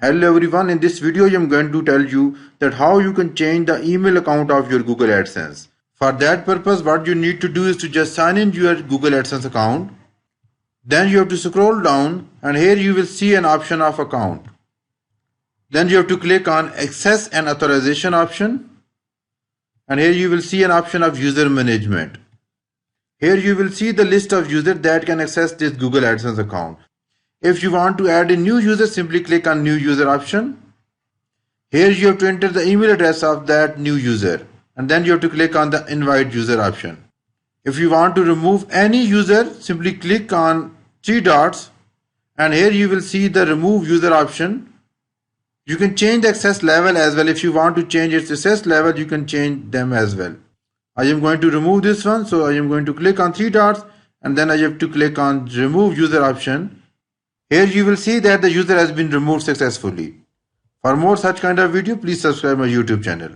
Hello everyone, in this video I am going to tell you that how you can change the email account of your Google AdSense. For that purpose, what you need to do is to just sign in your Google AdSense account. Then you have to scroll down and here you will see an option of account. Then you have to click on access and authorization option. And here you will see an option of user management. Here you will see the list of users that can access this Google AdSense account. If you want to add a new user, simply click on new user option. Here you have to enter the email address of that new user and then you have to click on the invite user option. If you want to remove any user, simply click on three dots and here you will see the remove user option. You can change the access level as well. If you want to change its access level, you can change them as well. I am going to remove this one, so I am going to click on three dots and then I have to click on remove user option. Here you will see that the user has been removed successfully. For more such kind of video, please subscribe my YouTube channel.